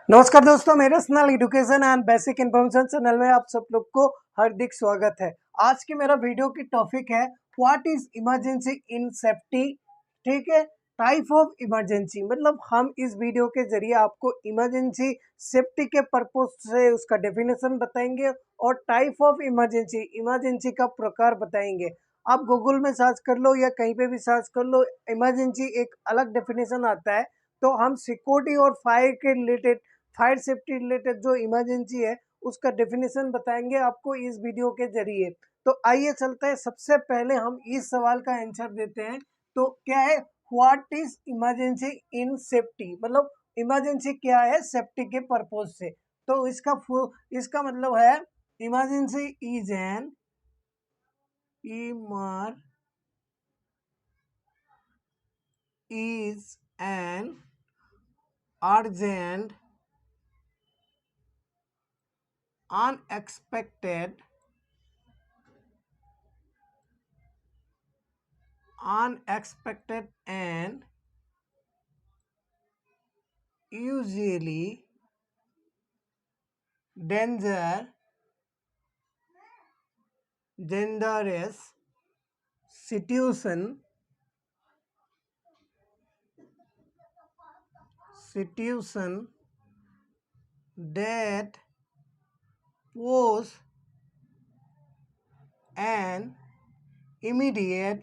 नमस्कार दोस्तों, मेरे स्नल education and basic information channel में आप सब लोग को हार्दिक स्वागत है। आज की मेरा वीडियो की टॉपिक है what is emergency in safety. ठीक है, टाइप ऑफ इमरजेंसी, मतलब हम इस वीडियो के जरिए आपको इमरजेंसी सेफ्टी के पर्पज से उसका डेफिनेशन बताएंगे और टाइप ऑफ इमरजेंसी, इमरजेंसी का प्रकार बताएंगे। आप गूगल में सर्च कर लो या कहीं पे भी सर्च कर लो, इमरजेंसी एक अलग डेफिनेशन आता है। तो हम सिक्योरिटी और फायर के रिलेटेड, फायर सेफ्टी रिलेटेड जो इमरजेंसी है उसका डेफिनेशन बताएंगे आपको इस वीडियो के जरिए। तो आइए चलते हैं, सबसे पहले हम इस सवाल का आंसर देते हैं। तो क्या है what is emergency in safety, मतलब इमरजेंसी क्या है सेफ्टी के पर्पज से। तो इसका मतलब है emergency is N is an urgent, unexpected, and usually dangerous situation that pose an immediate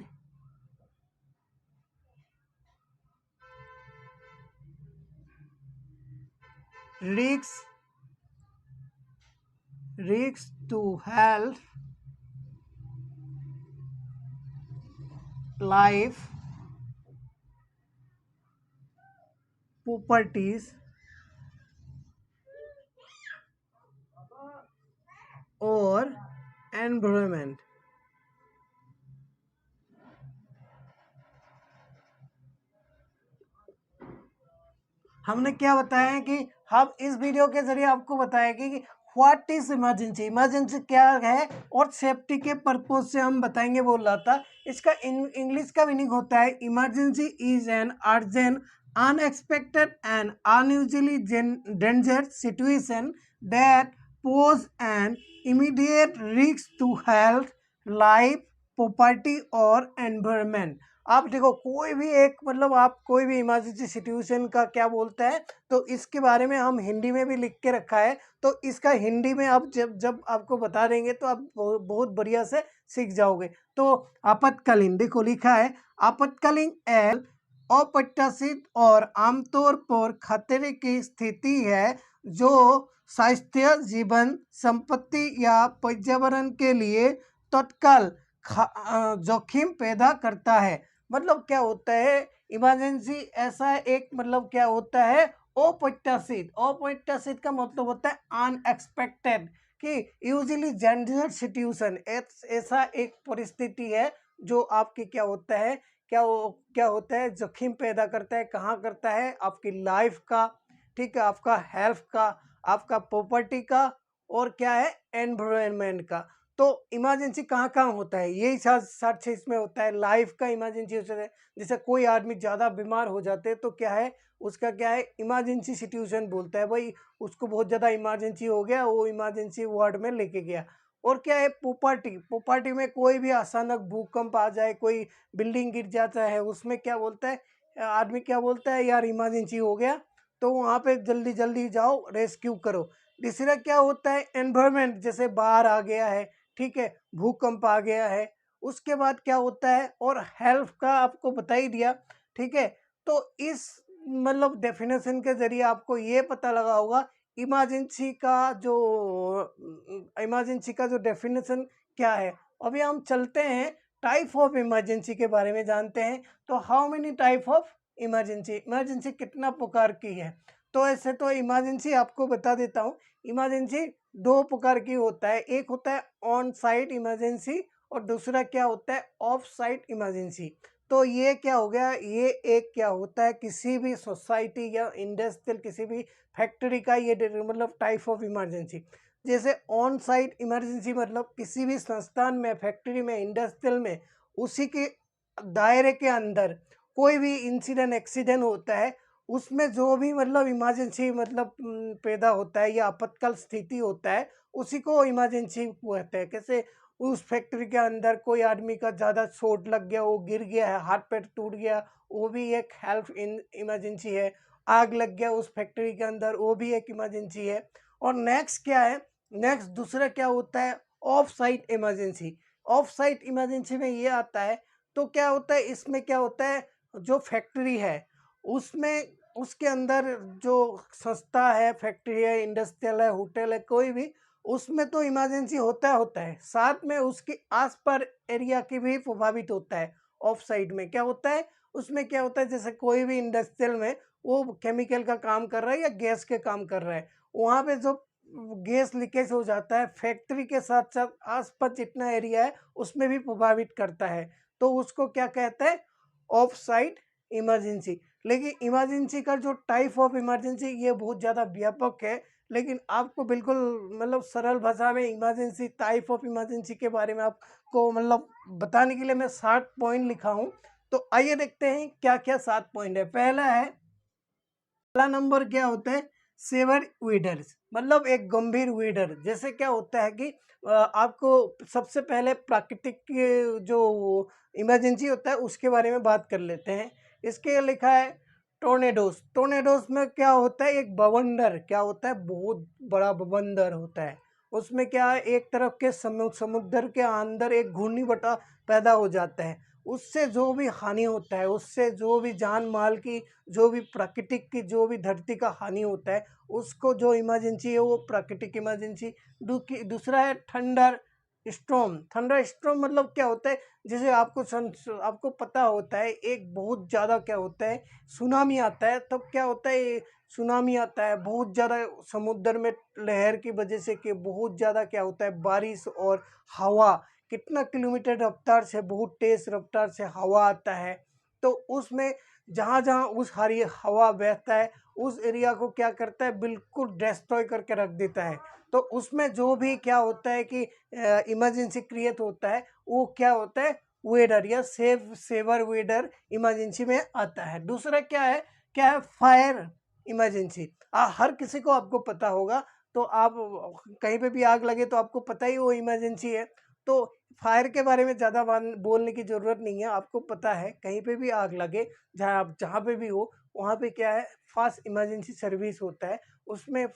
risk to health, life, properties or environment। हमने क्या बताया है कि हम इस वीडियो के जरिए आपको बताएंगे कि व्हाट इज इमरजेंसी, इमरजेंसी क्या है और सेफ्टी के पर्पज से हम बताएंगे बोल रहा था। इसका इंग्लिश का मीनिंग होता है emergency is an urgent, unexpected and unusually dangerous situation that poses an immediate risk to health, life, property और एनवायरमेंट। आप देखो कोई भी एक, मतलब आप कोई भी इमरजेंसी सिचुएशन का क्या बोलता है, तो इसके बारे में हम हिंदी में भी लिख के रखा है। तो इसका हिंदी में आप जब जब आपको बता देंगे तो आप बहुत बढ़िया से सीख जाओगे। तो आपातकालीन, देखो लिखा है आपातकालीन एल अप्रत्याशित और आमतौर पर खतरे की स्थिति है जो स्वास्थ्य, जीवन, संपत्ति या पर्यावरण के लिए तत्काल जोखिम पैदा करता है। मतलब क्या होता है इमरजेंसी, ऐसा एक मतलब क्या होता है अप्रत्याशित। अप्रत्याशित का मतलब होता है अनएक्सपेक्टेड, कि यूजुअली जेंडर सिचुएशन, ऐसा एक परिस्थिति है जो आपकी क्या होता है, क्या होता है जोखिम पैदा करता है। कहाँ करता है, आपकी लाइफ का, ठीक है, आपका हेल्थ का, आपका प्रॉपर्टी का और क्या है एनवायरनमेंट का। तो इमरजेंसी कहाँ कहाँ होता है, यही साथ चीज में होता है। लाइफ का इमरजेंसी होता है, जैसे कोई आदमी ज़्यादा बीमार हो जाते हैं तो क्या है उसका क्या है इमरजेंसी सिचुएशन बोलता है, भाई उसको बहुत ज़्यादा इमरजेंसी हो गया, वो इमरजेंसी वार्ड में लेके गया। और क्या है प्रॉपर्टी में कोई भी अचानक भूकंप आ जाए, कोई बिल्डिंग गिर जाता है, उसमें क्या बोलता है आदमी, क्या बोलता है यार इमरजेंसी हो गया, तो वहाँ पे जल्दी जल्दी जाओ रेस्क्यू करो। तीसरा क्या होता है एनवायरमेंट, जैसे बाढ़ आ गया है, ठीक है, भूकंप आ गया है। उसके बाद क्या होता है, और हेल्थ का आपको बता ही दिया, ठीक है। तो इस मतलब डेफिनेशन के जरिए आपको ये पता लगा होगा इमरजेंसी का जो डेफिनेशन क्या है। अभी हम चलते हैं टाइप ऑफ इमरजेंसी के बारे में जानते हैं। तो how many type of emergency, emergency कितना प्रकार की है। तो ऐसे तो इमरजेंसी आपको बता देता हूँ, इमरजेंसी दो प्रकार की होता है। एक होता है ऑन साइट इमरजेंसी और दूसरा क्या होता है ऑफ साइट इमरजेंसी। तो ये क्या हो गया, ये एक क्या होता है किसी भी सोसाइटी या इंडस्ट्रियल, किसी भी फैक्ट्री का ये मतलब टाइप ऑफ इमरजेंसी। जैसे ऑन साइट इमरजेंसी मतलब किसी भी संस्थान में, फैक्ट्री में, इंडस्ट्रियल में, उसी के दायरे के अंदर कोई भी इंसिडेंट, एक्सीडेंट होता है, उसमें जो भी मतलब इमरजेंसी मतलब पैदा होता है या आपातकाल स्थिति होता है, उसी को इमरजेंसी कहते हैं। कैसे उस फैक्ट्री के अंदर कोई आदमी का ज़्यादा चोट लग गया, वो गिर गया है, हाथ पैर टूट गया, वो भी एक हेल्थ इन इमरजेंसी है। आग लग गया उस फैक्ट्री के अंदर, वो भी एक इमरजेंसी है। और नेक्स्ट क्या है, नेक्स्ट दूसरा क्या होता है, of site emergency. Of site emergency में ये आता है, तो क्या होता है इसमें, क्या होता है जो फैक्ट्री है उसमें, उसके अंदर जो संस्था है, फैक्ट्री है, इंडस्ट्रियल है, होटल है, कोई भी, उसमें तो इमरजेंसी होता है, साथ में उसके आस पर एरिया की भी प्रभावित होता है। ऑफ साइड में क्या होता है, उसमें क्या होता है, जैसे कोई भी इंडस्ट्रियल में वो केमिकल का काम कर रहा है या गैस के काम कर रहा है, वहाँ पे जो गैस लीकेज हो जाता है, फैक्ट्री के साथ साथ आसपास जितना एरिया है उसमें भी प्रभावित करता है, तो उसको क्या कहते हैं, ऑफ साइट इमरजेंसी। लेकिन इमरजेंसी का जो टाइप ऑफ इमरजेंसी ये बहुत ज़्यादा व्यापक है, लेकिन आपको बिल्कुल मतलब सरल भाषा में इमरजेंसी, टाइप ऑफ इमरजेंसी के बारे में आपको मतलब बताने के लिए मैं 7 पॉइंट लिखा हूँ। तो आइए देखते हैं क्या क्या 7 पॉइंट है। पहला नंबर क्या होता है, सेवर वीडर्स, मतलब एक गंभीर वीडर। जैसे क्या होता है कि आपको सबसे पहले प्राकृतिक जो इमरजेंसी होता है उसके बारे में बात कर लेते हैं। इसके लिखा है टोर्नेडोस। टोर्नेडोस में क्या होता है, एक बवंडर, क्या होता है, बहुत बड़ा बवंडर होता है। उसमें क्या है, एक तरफ के समुद्र के अंदर एक घूर्णी पैदा हो जाता है, उससे जो भी हानि होता है, उससे जो भी जान माल की, जो भी प्राकृतिक की, जो भी धरती का हानि होता है, उसको जो इमरजेंसी है वो प्राकृतिक इमरजेंसी। दूसरा है थंडर स्टॉर्म। थंडर स्टॉर्म मतलब क्या होता है, जैसे आपको पता होता है एक बहुत ज़्यादा क्या होता है, सुनामी आता है, तब क्या होता है, सुनामी आता है बहुत ज़्यादा समुद्र में लहर की वजह से, कि बहुत ज़्यादा क्या होता है, बारिश और हवा, कितना किलोमीटर रफ्तार से, बहुत तेज रफ्तार से हवा आता है, तो उसमें जहाँ जहाँ उस हरी हवा बहता है उस एरिया को क्या करता है, बिल्कुल डिस्ट्रॉय करके रख देता है। तो उसमें जो भी क्या होता है कि इमरजेंसी क्रिएट होता है, वो क्या होता है, वेदर या सेवर वेदर इमरजेंसी में आता है। दूसरा क्या है फायर इमरजेंसी। हर किसी को आपको पता होगा, तो आप कहीं पे भी आग लगे तो आपको पता ही वो इमरजेंसी है। तो फायर के बारे में ज़्यादा बोलने की ज़रूरत नहीं है, आपको पता है कहीं पे भी आग लगे, जहाँ पे भी हो, वहाँ पे क्या है, फास्ट इमरजेंसी सर्विस होता है। उसमें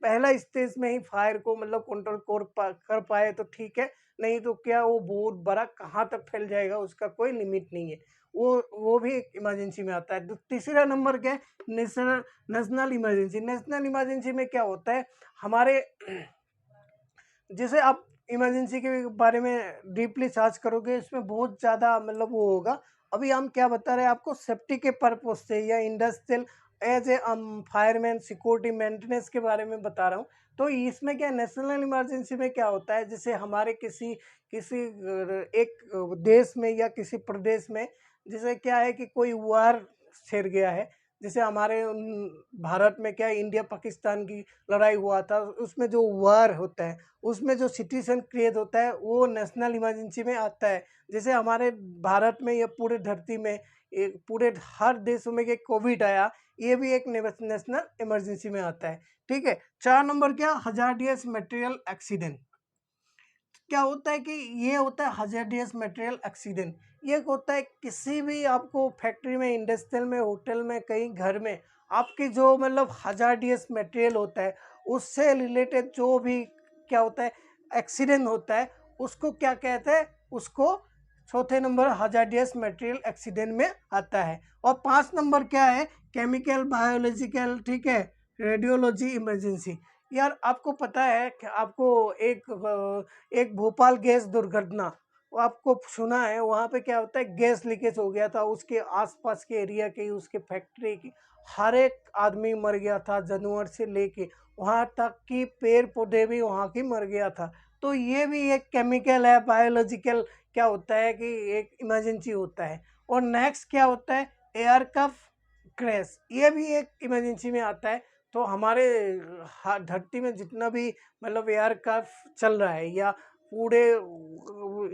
पहला स्टेज में ही फायर को मतलब कंट्रोल कर पाए तो ठीक है, नहीं तो क्या वो बहुत बड़ा कहाँ तक फैल जाएगा उसका कोई लिमिट नहीं है। वो भी एक इमरजेंसी में आता है। तीसरा नंबर क्या है, national national emergency. National emergency में क्या होता है, हमारे जैसे आप इमरजेंसी के बारे में डीपली सर्च करोगे, इसमें बहुत ज़्यादा मतलब वो होगा। अभी हम क्या बता रहे हैं आपको, सेफ्टी के पर्पज से या industrial as a fireman security maintenance के बारे में बता रहा हूँ। तो इसमें क्या, नेशनल इमरजेंसी में क्या होता है, जैसे हमारे किसी किसी एक देश में या किसी प्रदेश में, जैसे क्या है कि कोई वार छिड़ गया है, जैसे हमारे भारत में क्या है, इंडिया पाकिस्तान की लड़ाई हुआ था, उसमें जो वार होता है, उसमें जो सिचुएशन क्रिएट होता है वो नेशनल इमरजेंसी में आता है। जैसे हमारे भारत में या पूरे धरती में, एक पूरे हर देशों में, ये कोविड आया, ये भी एक नेशनल इमरजेंसी में आता है। ठीक है। 4 नंबर क्या, हजार्डियस मटेरियल एक्सीडेंट। क्या होता है कि ये होता है हजार्डियस मटेरियल एक्सीडेंट। ये होता है किसी भी आपको फैक्ट्री में, इंडस्ट्रियल में, होटल में, कहीं घर में, आपकी जो मतलब हजार्डियस मटेरियल होता है उससे रिलेटेड जो भी क्या होता है, एक्सीडेंट होता है, उसको क्या कहते हैं, उसको चौथे नंबर हजार्डियस मटेरियल एक्सीडेंट में आता है। और 5 नंबर क्या है, केमिकल, बायोलॉजिकल, ठीक है, रेडियोलॉजी इमरजेंसी। यार आपको पता है कि आपको एक भोपाल गैस दुर्घटना, वो आपको सुना है, वहाँ पे क्या होता है, गैस लीकेज हो गया था, उसके आसपास के एरिया की, उसके फैक्ट्री की हर एक आदमी मर गया था, जानवर से लेके वहाँ तक कि पेड़ पौधे भी वहाँ की मर गया था। तो ये भी एक केमिकल है, बायोलॉजिकल क्या होता है कि एक इमरजेंसी होता है। और नेक्स्ट क्या होता है, एयरक्राफ्ट क्रैश, ये भी एक इमरजेंसी में आता है। तो हमारे धरती में जितना भी मतलब एयरक्राफ्ट चल रहा है या पूरे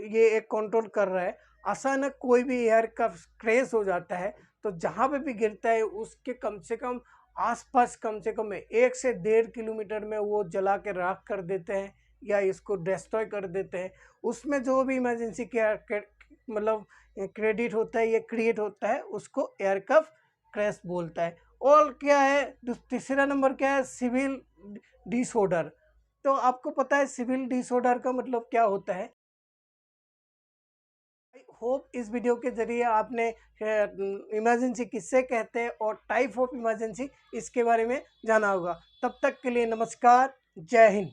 ये एक कंट्रोल कर रहा है, अचानक कोई भी एयरक्राफ्ट क्रैश हो जाता है, तो जहाँ पे भी गिरता है उसके कम से कम आसपास कम से कम 1 से 1.5 किलोमीटर में वो जला के राख कर देते हैं या इसको डिस्ट्रॉय कर देते हैं। उसमें जो भी इमरजेंसी केयर मतलब क्रेडिट होता है, ये क्रिएट होता है, उसको एयरक्राफ्ट क्रैश बोलता है। और क्या है, तीसरा नंबर क्या है, सिविल डिसऑर्डर। तो आपको पता है सिविल डिसऑर्डर का मतलब क्या होता है? आई होप इस वीडियो के जरिए आपने इमरजेंसी किससे कहते हैं और टाइप ऑफ इमरजेंसी इसके बारे में जाना होगा। तब तक के लिए नमस्कार, जय हिंद।